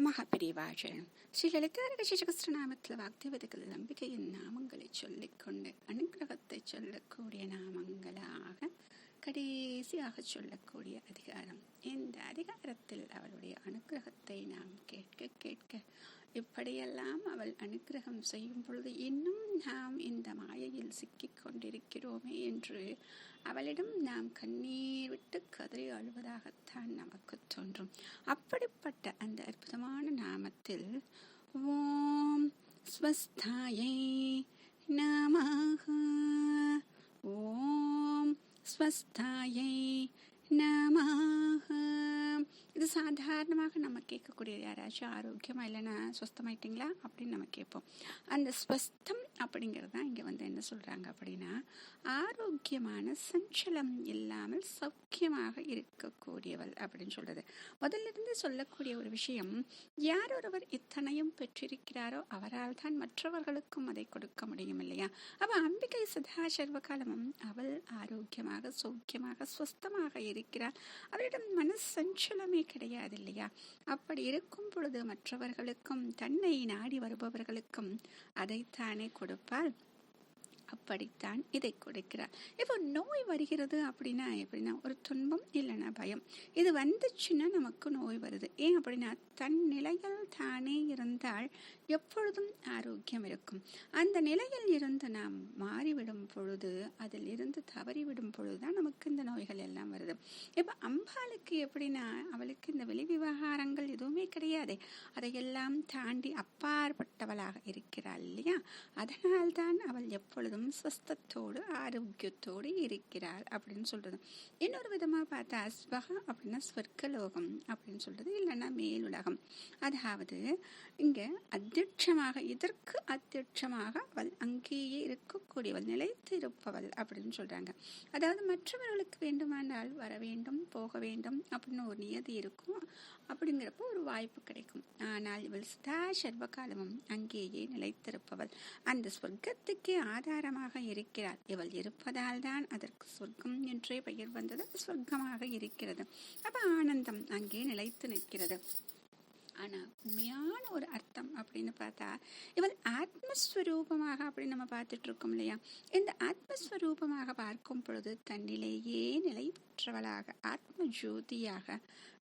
மகாபிரிவாஜன் ஸ்ரீ லலிதாரக சகஸ்ரநாமத்தில் வாக்தேவதைகள் நம்பிக்கையின் நாமங்களை சொல்லிக்கொண்டு அனுகிரகத்தை சொல்லக்கூடிய நாமங்களாக கடைசியாக சொல்லக்கூடிய அதிகாரம். இந்த அதிகாரத்தில் அவளுடைய அனுகிரகத்தை நாம் கேட்க கேட்க இப்படியெல்லாம் அவள் அனுகிரகம் செய்யும் பொழுது இன்னும் நாம் இந்த மாயையில் சிக்கிக் கொண்டிருக்கிறோமே என்று அவளிடம் நாம் கண்ணீர் விட்டு கதறி அழுவதாகத்தான் நமக்கு தோன்றும். அப்படிப்பட்ட அந்த அற்புதமான நாமத்தில் ஓம் ஸ்வஸ்தாயை நமஹ, ஓம் ஸ்வஸ்தாயை நமஹ. இது சாதாரணமாக நம்ம கேட்கக்கூடிய, யாராச்சும் ஆரோக்கியமா இல்லைன்னா ஸ்வஸ்தமாயிட்டீங்களா அப்படின்னு நம்ம கேட்போம். அந்த ஸ்வஸ்தம் அப்படிங்கிறது தான் இங்கே என்ன சொல்றாங்க அப்படின்னா, ஆரோக்கியமான சஞ்சலம் இல்லாமல் சௌக்கியமாக இருக்கக்கூடியவள் அப்படின்னு சொல்றது. முதல்ல இருந்து சொல்லக்கூடிய ஒரு விஷயம், யார் ஒருவர் இத்தனையும் பெற்றிருக்கிறாரோ அவரால் தான் மற்றவர்களுக்கும் அதை கொடுக்க முடியும் இல்லையா? அப்ப அம்பிகை சதா சர்வகாலமும் அவள் ஆரோக்கியமாக சௌக்கியமாக ஸ்வஸ்தமாக இருக்கிறார். அவரிடம் மனசஞ்சலமே கிடையாது இல்லையா? அப்படி இருக்கும் பொழுது மற்றவர்களுக்கும் தன்னை நாடி வருபவர்களுக்கும் அதைத்தானே கொடுப்பாள். அப்படித்தான் இதை கொடுக்கிறார். இப்போ நோய் வருகிறது அப்படின்னா எப்படின்னா, ஒரு துன்பம் இல்லைன்னா பயம், இது வந்துச்சுன்னா நமக்கு நோய் வருது. ஏன் அப்படின்னா, தன் நிலையில் தானே இருந்தால் எப்பொழுதும் ஆரோக்கியம் இருக்கும். அந்த நிலையில் இருந்து நாம் மாறிவிடும் பொழுது, அதில் இருந்து தவறிவிடும் பொழுதுதான் நமக்கு இந்த நோய்கள் எல்லாம் வருது. இப்போ அம்பாளுக்கு எப்படின்னா, அவளுக்கு இந்த வெளி விவகாரங்கள் எதுவுமே கிடையாது. அதையெல்லாம் தாண்டி அப்பாற்பட்டவளாக இருக்கிறாள் இல்லையா? அதனால்தான் அவள் எப்பொழுதும் ஸ்வஸ்தத்தோடு ஆரோக்கியத்தோடு இருக்கிறார் அப்படின்னு சொல்றது. இன்னொரு விதமா பார்த்தா ஸ்வஹ அப்படின்னா ஸ்வர்க்கலோகம் அப்படின்னு சொல்றது, இல்லைன்னா மேலுலகம். அதாவது இங்க அத்தியட்சமாக, இதற்கு அத்தியட்சமாக அவள் அங்கேயே இருக்கக்கூடியவள், நிலைத்து இருப்பவள் அப்படின்னு சொல்றாங்க. அதாவது மற்றவர்களுக்கு வேண்டுமானால் வர வேண்டும் போக வேண்டும் அப்படின்னு ஒரு நியதி இருக்கும். அப்படிங்கிறப்போ ஒரு வாய்ப்பு கிடைக்கும். ஆனால் இவள் சதா சர்வகாலமும் அங்கேயே நிலைத்திருப்பவள், அந்த சொர்க்கத்துக்கே ஆதாரமாக இருக்கிறார். இவள் இருப்பதால் தான் அதற்கு சொர்க்கம் என்றே பெயர் வந்தது. சொர்க்கமாக இருக்கிறது. அப்ப ஆனந்தம் அங்கே நிலைத்து நிற்கிறது. ஆனா உண்மையான ஒரு அர்த்தம் அப்படின்னு பார்த்தா, இவள் ஆத்மஸ்வரூபமாக அப்படின்னு நம்ம பார்த்துட்டு இருக்கோம் இல்லையா? இந்த ஆத்மஸ்வரூபமாக பார்க்கும் பொழுது தன்னிலேயே நிலை பெற்றவளாக, ஆத்ம ஜோதியாக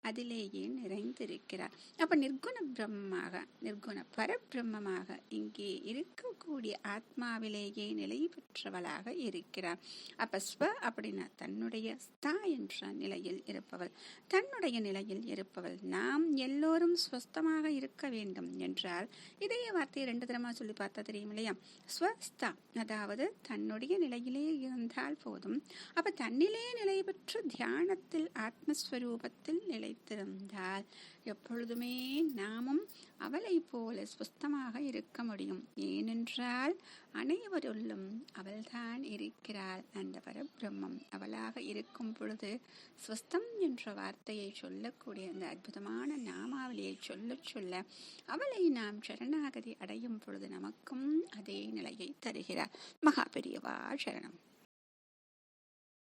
அதிலேயே நிறைந்திருக்கிறார். அப்ப நிர்குண பிரம்மமாக, நிர்குண பரபிரம்மமாக இங்கே இருக்கக்கூடிய ஆத்மாவிலேயே நிலை பெற்றவளாக இருக்கிறார். அப்ப ஸ்வ அப்படின்னா தன்னுடைய, ஸ்தா என்ற நிலையில் இருப்பவள், தன்னுடைய நிலையில் இருப்பவள். நாம் எல்லோரும் ஸ்வஸ்தமாக இருக்க வேண்டும் என்றால் இதே வார்த்தையை 2 தடவை சொல்லி பார்த்தா தெரியும் இல்லையா? ஸ்வஸ்தா, அதாவது தன்னுடைய நிலையிலே இருந்தால் போதும். அப்ப தன்னிலே நிலை பெற்று தியானத்தில் ஆத்மஸ்வரூபத்தில் நிலைத்திருந்தால் எப்பொழுதுமே நாமும் அவளை போல ஸ்வஸ்தமாக இருக்க முடியும். ஏனென்றால் அனைவருள்ளும் அவள்தான் இருக்கிறாள். அந்த பரபிரம்மம் அவளாக இருக்கும் பொழுது ஸ்வஸ்தம் என்ற வார்த்தையை சொல்லக்கூடிய அந்த அற்புதமான நாமாவளியை சொல்ல சொல்ல அவளை நாம் சரணாகதி அடையும் பொழுது நமக்கும் அதே நிலையை தருகிறார். மகாபெரியவா சரணம்.